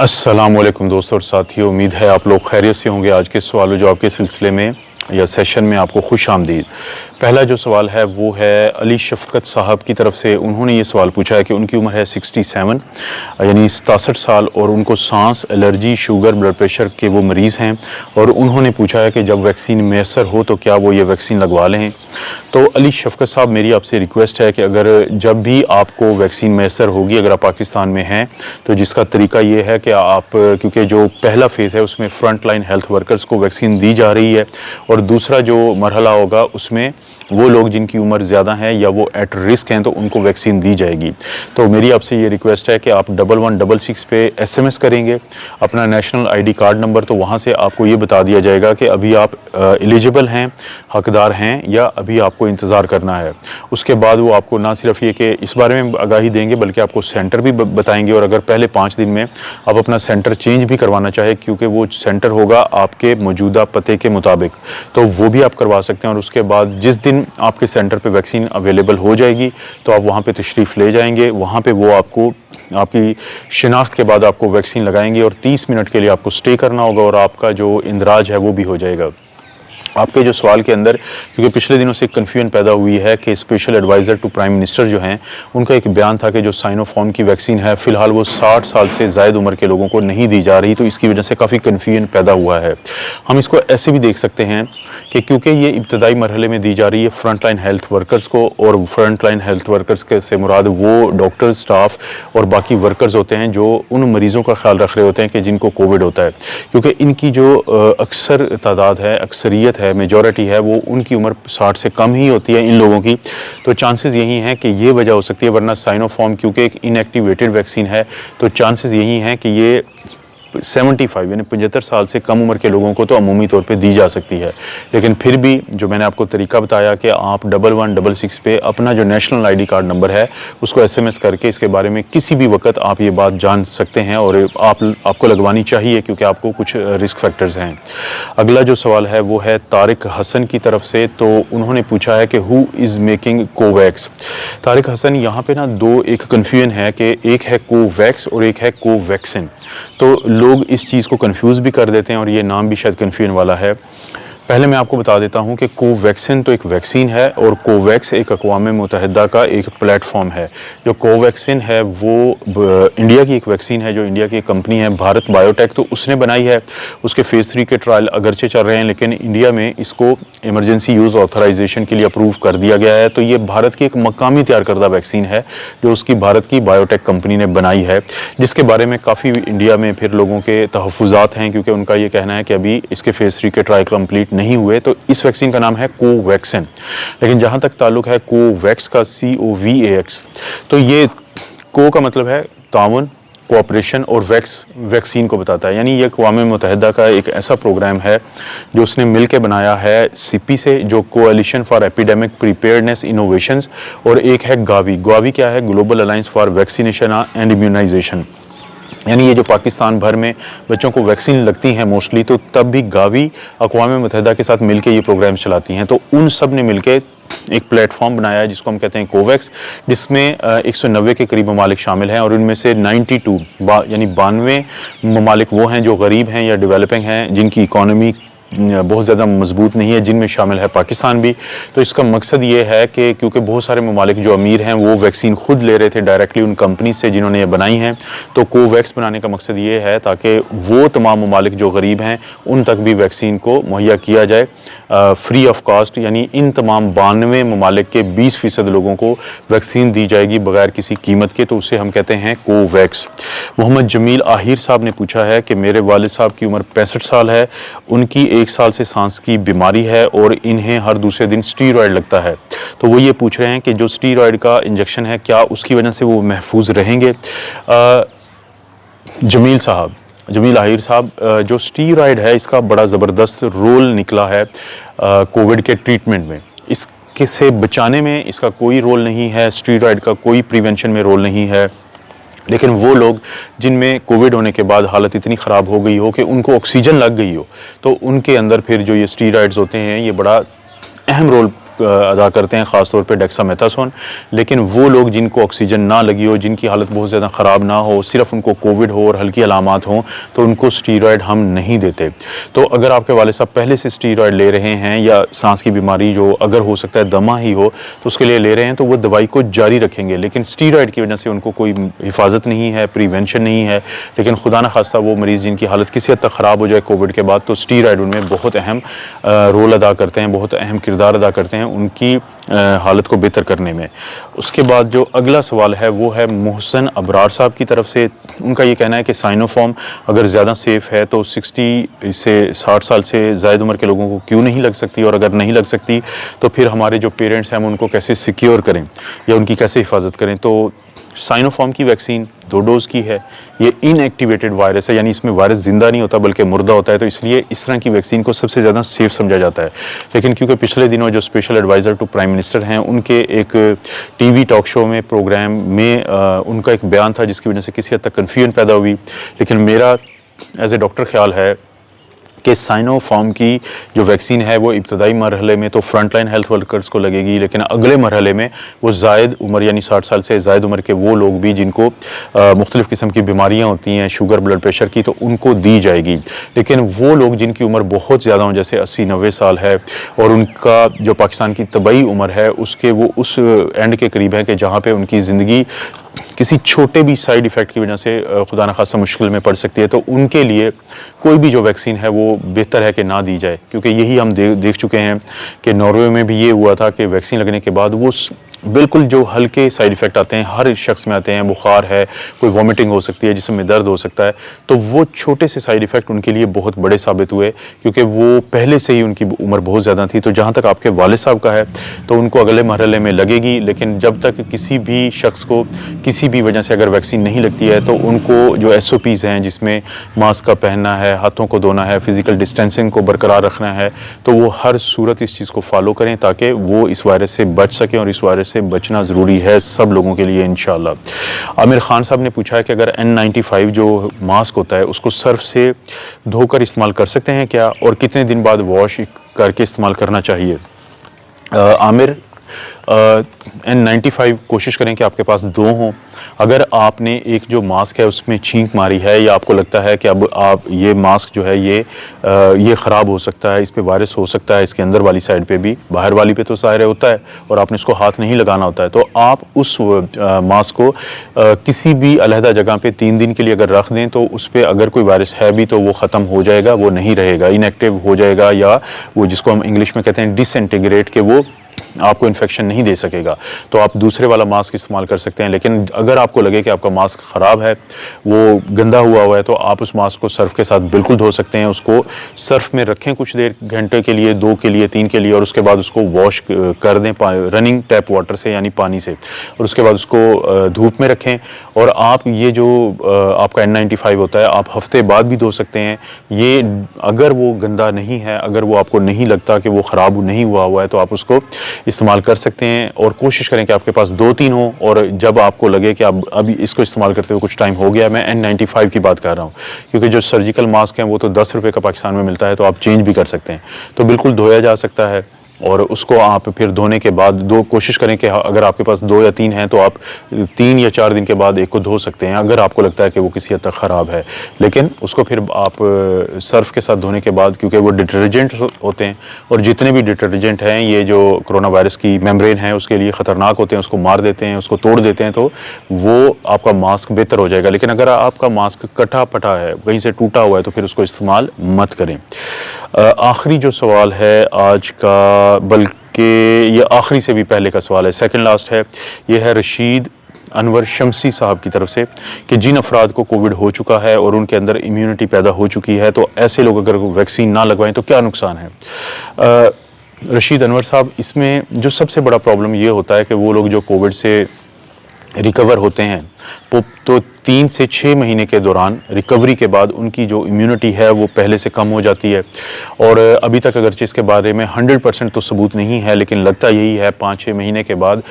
अस्सलामुअलैकुम दोस्तों और साथियों, उम्मीद है आप लोग खैरियत से होंगे। आज के सवाल जवाब के सिलसिले में या सेशन में आपको खुश आमदीद। पहला जो सवाल है वो है अली शफ़क़त साहब की तरफ से। उन्होंने ये सवाल पूछा है कि उनकी उम्र है 67 यानी 67 साल और उनको सांस, एलर्जी, शुगर, ब्लड प्रेशर के वो मरीज़ हैं और उन्होंने पूछा है कि जब वैक्सीन मैसर हो तो क्या वो ये वैक्सीन लगवा लें। तो अली शफ़क़त साहब, मेरी आपसे रिक्वेस्ट है कि अगर जब भी आपको वैक्सीन मैसर होगी, अगर आप पाकिस्तान में हैं, तो जिसका तरीका ये है कि आप, क्योंकि जो पहला फ़ेज़ है उसमें फ्रंट लाइन हेल्थ वर्कर्स को वैक्सीन दी जा रही है और दूसरा जो मरहला होगा उसमें वो लोग जिनकी उम्र ज़्यादा है या वो एट रिस्क हैं तो उनको वैक्सीन दी जाएगी। तो मेरी आपसे ये रिक्वेस्ट है कि आप 1166 पे SMS करेंगे अपना नेशनल ID कार्ड नंबर, तो वहाँ से आपको ये बता दिया जाएगा कि अभी आप एलिजिबल हैं, हकदार हैं या अभी आपको इंतज़ार करना है। उसके बाद वो आपको ना सिर्फ ये कि इस बारे में आगाही देंगे बल्कि आपको सेंटर भी बताएंगे और अगर पहले 5 दिन में आप अपना सेंटर चेंज भी करवाना चाहें, क्योंकि वो सेंटर होगा आपके मौजूदा पते के मुताबिक, तो वो भी आप करवा सकते हैं। और उसके बाद जिस दिन आपके सेंटर पे वैक्सीन अवेलेबल हो जाएगी तो आप वहाँ पे तशरीफ़ ले जाएंगे, वहाँ पे वो आपको आपकी शिनाख्त के बाद आपको वैक्सीन लगाएंगे और 30 मिनट के लिए आपको स्टे करना होगा और आपका जो इंदराज है वो भी हो जाएगा। आपके जो सवाल के अंदर, क्योंकि पिछले दिनों से कन्फ्यूजन पैदा हुई है कि special adviser to prime minister जो हैं उनका एक बयान था कि जो साइनोफार्म की वैक्सीन है फ़िलहाल वो 60 साल से ज़ायद उम्र के लोगों को नहीं दी जा रही, तो इसकी वजह से काफ़ी कन्फ्यूजन पैदा हुआ है। हम इसको ऐसे भी देख सकते हैं कि क्योंकि ये इब्तदाई मरहले में दी जा रही है फ्रंट लाइन हेल्थ वर्कर्स को, और फ्रंट लाइन हेल्थ वर्कर्स के से मुराद वो डॉक्टर, स्टाफ और बाकी वर्कर्स होते हैं जो उन मरीज़ों का ख्याल रख रहे होते हैं कि जिनको कोविड होता है, क्योंकि इनकी जो अक्सर तादाद है, अक्सरियत है, मेजॉरिटी है, वो उनकी उम्र 60 से कम ही होती है इन लोगों की। तो चांसेस यही हैं कि ये वजह हो सकती है, वरना साइनोफार्म क्योंकि एक इनएक्टिवेटेड वैक्सीन है तो चांसेस यही हैं कि ये 75 यानी 75 साल से कम उम्र के लोगों को तो अमूमी तौर पे दी जा सकती है। लेकिन फिर भी जो मैंने आपको तरीका बताया कि आप 1166 पे अपना जो नेशनल ID कार्ड नंबर है उसको SMS करके इसके बारे में किसी भी वक्त आप ये बात जान सकते हैं और आपको लगवानी चाहिए, क्योंकि आपको कुछ रिस्क फैक्टर्स हैं। अगला जो सवाल है वो है तारिक हसन की तरफ से। तो उन्होंने पूछा है कि who is making COVAX. Tariq Hasan, यहाँ पे ना एक कन्फ्यूजन है कि एक है कोवैक्स और एक है कोवैक्सिन, तो लोग इस चीज़ को कंफ्यूज भी कर देते हैं और ये नाम भी शायद कन्फ्यूजन वाला है। पहले मैं आपको बता देता हूं कि कोवैक्सिन तो एक वैक्सीन है और कोवैक्स एक अक़वाम मुत्तहिदा का एक प्लेटफॉर्म है। जो कोवैक्सिन है वो इंडिया की एक वैक्सीन है, जो इंडिया की एक कंपनी है भारत बायोटेक, तो उसने बनाई है। उसके फ़ेज़ 3 के ट्रायल अगरचे चल रहे हैं, लेकिन इंडिया में इसको इमरजेंसी यूज़ ऑथराइजेशन के लिए अप्रूव कर दिया गया है। तो ये भारत की एक मकामी तैयार करदा वैक्सीन है जो उसकी भारत की बायोटेक कंपनी ने बनाई है, जिसके बारे में काफ़ी इंडिया में फिर लोगों के तहफ़्फ़ुज़ात हैं, क्योंकि उनका ये कहना है कि अभी इसके फ़ेज़ 3 के ट्रायल कंप्लीट नहीं हुए। तो इस वैक्सीन का नाम है कोवैक्सिन। लेकिन जहां तक ताल्लुक है कोवैक्स का, COVAX, तो ये को का मतलब है ताउन, कोऑपरेशन, और वैक्सीन को बताता है। यानी ये अक़वाम मुत्तहिदा का एक ऐसा प्रोग्राम है जो उसने मिलकर बनाया है CP से, जो coalition for epidemic preparedness innovations, और एक है गावी। गावी क्या है? Global alliance for vaccination and immunisation. यानी ये जो पाकिस्तान भर में बच्चों को वैक्सीन लगती हैं मोस्टली, तो तब भी गावी अक़वाम मुत्तहिदा के साथ मिलके ये प्रोग्राम चलाती हैं। तो उन सब ने मिलके एक प्लेटफॉर्म बनाया है जिसको हम कहते हैं कोवैक्स, जिसमें 190 के करीब ममालिक शामिल हैं और उनमें से 92 यानी 92 ममालिक वो हैं जो गरीब हैं या डेवलपिंग हैं, जिनकी इकॉनमी बहुत ज़्यादा मजबूत नहीं है, जिनमें शामिल है पाकिस्तान भी। तो इसका मकसद ये है कि क्योंकि बहुत सारे ममालिक जो अमीर हैं वो वैक्सीन खुद ले रहे थे डायरेक्टली उन कंपनी से जिन्होंने ये बनाई हैं, तो कोवैक्स बनाने का मकसद ये है ताकि वो तमाम ममालिक जो गरीब हैं उन तक भी वैक्सीन को मुहैया किया जाए फ्री ऑफ कॉस्ट। यानी इन तमाम 92 ममालिक के 20% लोगों को वैक्सीन दी जाएगी बगैर किसी कीमत के, तो उसे हम कहते हैं कोवैक्स। मोहम्मद जमील आहिर साहब ने पूछा है कि मेरे वालिद साहब की उम्र 65 साल है, उनकी 1 साल से सांस की बीमारी है और इन्हें हर दूसरे दिन स्टीरॉयड लगता है। तो वो ये पूछ रहे हैं कि जो स्टीरॉयड का इंजेक्शन है क्या उसकी वजह से वो महफूज रहेंगे। जमील आहिर साहब, जो स्टीरॉयड है इसका बड़ा ज़बरदस्त रोल निकला है कोविड के ट्रीटमेंट में। इसके से बचाने में इसका कोई रोल नहीं है, स्टीरॉयड का कोई प्रिवेंशन में रोल नहीं है। लेकिन वो लोग जिनमें कोविड होने के बाद हालत इतनी ख़राब हो गई हो कि उनको ऑक्सीजन लग गई हो, तो उनके अंदर फिर जो ये स्टीरॉयड्स होते हैं ये बड़ा अहम रोल अदा करते हैं, ख़ासतौर पे डेक्सामेथासोन। लेकिन वो लोग जिनको ऑक्सीजन ना लगी हो, जिनकी हालत बहुत ज़्यादा ख़राब ना हो, सिर्फ उनको कोविड हो और हल्की अलामात हों, तो उनको स्टीरॉयड हम नहीं देते। तो अगर आपके वाले साहब पहले से स्टीरॉयड ले रहे हैं या सांस की बीमारी जो अगर हो सकता है दमा ही हो तो उसके लिए ले रहे हैं, तो वो दवाई को जारी रखेंगे। लेकिन स्टीरॉयड की वजह से उनको कोई हिफाजत नहीं है, प्रिवेंशन नहीं है। लेकिन खुदा न खास्ता वो मरीज़ जिनकी हालत किसी हद तक ख़राब हो जाए कोविड के बाद, तो स्टीरॉयड उनमें बहुत अहम रोल अदा करते हैं, बहुत अहम किरदार अदा करते हैं उनकी हालत को बेहतर करने में। उसके बाद जो अगला सवाल है वो है मोहसन अबरार साहब की तरफ से। उनका ये कहना है कि साइनोफार्म अगर ज़्यादा सेफ़ है तो 60 से 60 साल से ज़ायद उम्र के लोगों को क्यों नहीं लग सकती, और अगर नहीं लग सकती तो फिर हमारे जो पेरेंट्स हैं हम उनको कैसे सिक्योर करें या उनकी कैसे हिफाजत करें। तो साइनोफार्म की वैक्सीन 2 डोज़ की है। ये इनएक्टिवेटेड वायरस है, यानी इसमें वायरस ज़िंदा नहीं होता बल्कि मुर्दा होता है, तो इसलिए इस तरह की वैक्सीन को सबसे ज़्यादा सेफ़ समझा जाता है। लेकिन क्योंकि पिछले दिनों जो special adviser to prime minister हैं, उनके एक टीवी टॉक शो में, प्रोग्राम में उनका एक बयान था जिसकी वजह से किसी हद तक कन्फ्यूजन पैदा हुई। लेकिन मेरा एज ए डॉक्टर ख्याल है कि साइनोफार्म की जो वैक्सीन है वो इब्तदाई मरहले में तो फ्रंटलाइन हेल्थ वर्कर्स को लगेगी, लेकिन अगले मरहले में वो ज़ायद उम्र यानी 60 साल से ज़ायद उम्र के वो लोग भी जिनको मुख्तलिफ़ किस्म की बीमारियां होती हैं, शुगर, ब्लड प्रेशर की, तो उनको दी जाएगी। लेकिन वो लोग जिनकी उम्र बहुत ज़्यादा हो, जैसे 80-90 साल है और उनका जो पाकिस्तान की तबई उम्र है उसके वो उस एंड के करीब है कि जहाँ पर उनकी ज़िंदगी किसी छोटे भी साइड इफ़ेक्ट की वजह से खुदा न खास्ता मुश्किल में पड़ सकती है, तो उनके लिए कोई भी जो वैक्सीन है वो बेहतर है कि ना दी जाए। क्योंकि यही हम देख चुके हैं कि नॉर्वे में भी ये हुआ था कि वैक्सीन लगने के बाद वो बिल्कुल जो हल्के साइड इफ़ेक्ट आते हैं हर शख्स में आते हैं, बुखार है, कोई वॉमिटिंग हो सकती है, जिस्म में दर्द हो सकता है, तो वो छोटे से साइड इफ़ेक्ट उनके लिए बहुत बड़े साबित हुए क्योंकि वो पहले से ही उनकी उम्र बहुत ज़्यादा थी। तो जहाँ तक आपके वालिद साहब का है तो उनको अगले मरहले में लगेगी, लेकिन जब तक किसी भी शख्स को किसी भी वजह से अगर वैक्सीन नहीं लगती है तो उनको जो SOPs हैं जिसमें मास्क का पहनना है, हाथों को धोना है, फ़िज़िकल डिस्टेंसिंग को बरकरार रखना है, तो वो हर सूरत इस चीज़ को फॉलो करें ताकि वो इस वायरस से बच सकें, और इस वायरस से बचना ज़रूरी है सब लोगों के लिए इंशाअल्लाह। आमिर खान साहब ने पूछा है कि अगर N95 जो मास्क होता है उसको सर्फ से धोकर इस्तेमाल कर सकते हैं क्या, और कितने दिन बाद वॉश करके इस्तेमाल करना चाहिए। आमिर, N95 कोशिश करें कि आपके पास 2 हों। अगर आपने एक जो मास्क है उसमें छींक मारी है या आपको लगता है कि अब आप ये मास्क जो है ये ख़राब हो सकता है, इस पे वायरस हो सकता है, इसके अंदर वाली साइड पे भी, बाहर वाली पे तो ज़ाहिर होता है और आपने इसको हाथ नहीं लगाना होता है, तो आप उस मास्क को किसी भी अलहदा जगह पे 3 दिन के लिए अगर रख दें तो उस पर अगर कोई वायरस है भी तो वो ख़त्म हो जाएगा, वो नहीं रहेगा, इनएक्टिव हो जाएगा, या वो जिसको हम इंग्लिश में कहते हैं डिसइंटीग्रेट, के वो आपको इन्फेक्शन नहीं दे सकेगा। तो आप दूसरे वाला मास्क इस्तेमाल कर सकते हैं। लेकिन अगर आपको लगे कि आपका मास्क ख़राब है, वो गंदा हुआ है, तो आप उस मास्क को सर्फ़ के साथ बिल्कुल धो सकते हैं। उसको सर्फ़ में रखें कुछ देर, घंटे के लिए, 2 के लिए, 3 के लिए, और उसके बाद उसको वॉश कर दें रनिंग टैप वाटर से यानी पानी से, और उसके बाद उसको धूप में रखें। और आप ये जो आपका N95 होता है आप हफ्ते बाद भी धो सकते हैं। ये अगर वो गंदा नहीं है, अगर वो आपको नहीं लगता कि वो ख़राब नहीं हुआ है, तो आप उसको इस्तेमाल कर सकते हैं। और कोशिश करें कि आपके पास 2-3 हो, और जब आपको लगे कि आप अभी इसको इस्तेमाल करते हुए कुछ टाइम हो गया, मैं N95 की बात कर रहा हूँ, क्योंकि जो सर्जिकल मास्क हैं वो तो 10 रुपये का पाकिस्तान में मिलता है, तो आप चेंज भी कर सकते हैं, तो बिल्कुल धोया जा सकता है। और उसको आप फिर धोने के बाद कोशिश करें कि अगर आपके पास 2 या 3 हैं तो आप 3 या 4 दिन के बाद एक को धो सकते हैं अगर आपको लगता है कि वो किसी हद तक ख़राब है। लेकिन उसको फिर आप सर्फ के साथ धोने के बाद, क्योंकि वो डिटर्जेंट होते हैं और जितने भी डिटर्जेंट हैं ये जो कोरोना वायरस की मेम्ब्रेन है उसके लिए ख़तरनाक होते हैं, उसको मार देते हैं, उसको तोड़ देते हैं, तो वो आपका मास्क बेहतर हो जाएगा। लेकिन अगर आपका मास्क कटा पटा है, कहीं से टूटा हुआ है, तो फिर उसको इस्तेमाल मत करें। आखिरी जो सवाल है आज का, बल्कि ये आखिरी से भी पहले का सवाल है, सेकंड लास्ट है, ये है रशीद अनवर शमसी साहब की तरफ से कि जिन अफराद को कोविड हो चुका है और उनके अंदर इम्यूनिटी पैदा हो चुकी है, तो ऐसे लोग अगर वैक्सीन ना लगवाएं तो क्या नुकसान है। रशीद अनवर साहब, इसमें जो सबसे बड़ा प्रॉब्लम ये होता है कि वो लोग जो कोविड से रिकवर होते हैं तो 3 से 6 महीने के दौरान रिकवरी के बाद उनकी जो इम्यूनिटी है वो पहले से कम हो जाती है। और अभी तक अगरचे इसके बारे में 100% तो सबूत नहीं है, लेकिन लगता यही है 5-6 महीने के बाद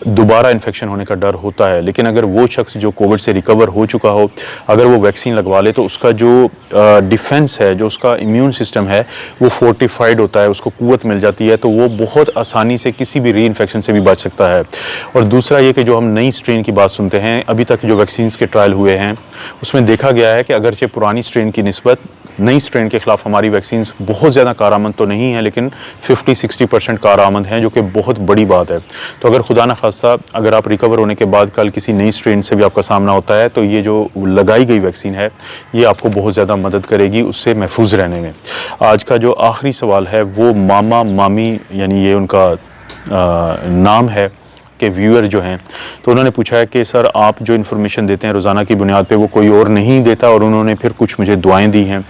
दोबारा इन्फेक्शन होने का डर होता है। लेकिन अगर वो शख्स जो कोविड से रिकवर हो चुका हो, अगर वो वैक्सीन लगवा ले तो उसका जो डिफेंस है, जो उसका इम्यून सिस्टम है वो फोर्टिफाइड होता है, उसको कुव्वत मिल जाती है, तो वो बहुत आसानी से किसी भी री इन्फेक्शन से भी बच सकता है। और दूसरा ये कि जो हम नई स्ट्रेन की बात सुनते हैं, अभी तक जो वैक्सीन के ट्रायल हुए हैं उसमें देखा गया है कि अगरचे पुरानी स्ट्रेन की निस्बत नई स्ट्रेन के खिलाफ हमारी वैक्सीन बहुत ज़्यादा कारआमद तो नहीं है, लेकिन 50-60% कारआमद हैं, जो कि बहुत बड़ी बात है। तो अगर खुदा न खास्ता अगर आप रिकवर होने के बाद कल किसी नई स्ट्रेन से भी आपका सामना होता है, तो ये जो लगाई गई वैक्सीन है ये आपको बहुत ज़्यादा मदद करेगी उससे महफूज रहने में। आज का जो आखिरी सवाल है वो मामा मामी यानी ये उनका नाम है के व्यूअर जो हैं, तो उन्होंने पूछा है कि सर आप जो इन्फॉर्मेशन देते हैं रोज़ाना की बुनियाद पे वो कोई और नहीं देता, और उन्होंने फिर कुछ मुझे दुआएं दी हैं।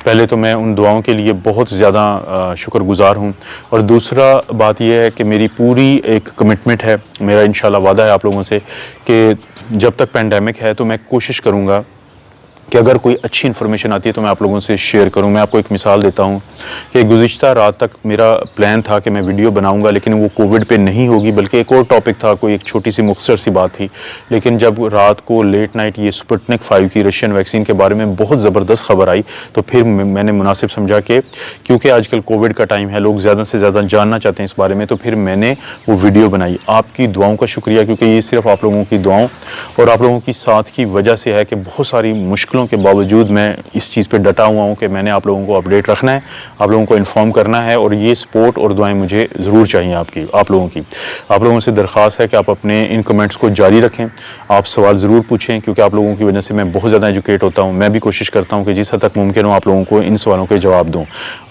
पहले तो मैं उन दुआओं के लिए बहुत ज़्यादा शुक्रगुजार हूं, और दूसरा बात यह है कि मेरी पूरी एक कमिटमेंट है, मेरा इंशाल्लाह वादा है आप लोगों से कि जब तक पैंडेमिक है तो मैं कोशिश करूँगा कि अगर कोई अच्छी इन्फॉर्मेशन आती है तो मैं आप लोगों से शेयर करूं। मैं आपको एक मिसाल देता हूं कि गुज़िश्ता रात तक मेरा प्लान था कि मैं वीडियो बनाऊंगा, लेकिन वो कोविड पे नहीं होगी, बल्कि एक और टॉपिक था, कोई एक छोटी सी मुख्तसर सी बात थी। लेकिन जब रात को लेट नाइट ये स्पुतनिक 5 की रशियन वैक्सीन के बारे में बहुत ज़बरदस्त खबर आई, तो फिर मैंने मुनासिब समझा कि क्योंकि आजकल कोविड का टाइम है, लोग ज़्यादा से ज़्यादा जानना चाहते हैं इस बारे में, तो फिर मैंने वो वीडियो बनाई। आपकी दुआओं का शुक्रिया, क्योंकि ये सिर्फ आप लोगों की दुआओं और आप लोगों की साथ की वजह से है कि बहुत सारी मुश्किलों के बावजूद मैं इस चीज़ पे डटा हुआ हूँ कि मैंने आप लोगों को अपडेट रखना है, आप लोगों को इन्फॉर्म करना है, और ये सपोर्ट और दुआएं मुझे ज़रूर चाहिए आप लोगों की। आप लोगों से दरख्वास्त है कि आप अपने इन कमेंट्स को जारी रखें, आप सवाल ज़रूर पूछें, क्योंकि आप लोगों की वजह से मैं बहुत ज़्यादा एजुकेट होता हूँ। मैं भी कोशिश करता हूँ कि जिस हद तक मुमकिन हो आप लोगों को इन सवालों के जवाब दूँ।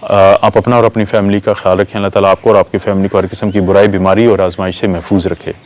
आप अपना और अपनी फैमिली का ख्याल रखें। अल्लाह ताला आपको और आपकी फैमिली को हर किस्म की बुराई, बीमारी और आजमाइश से महफूज रखे।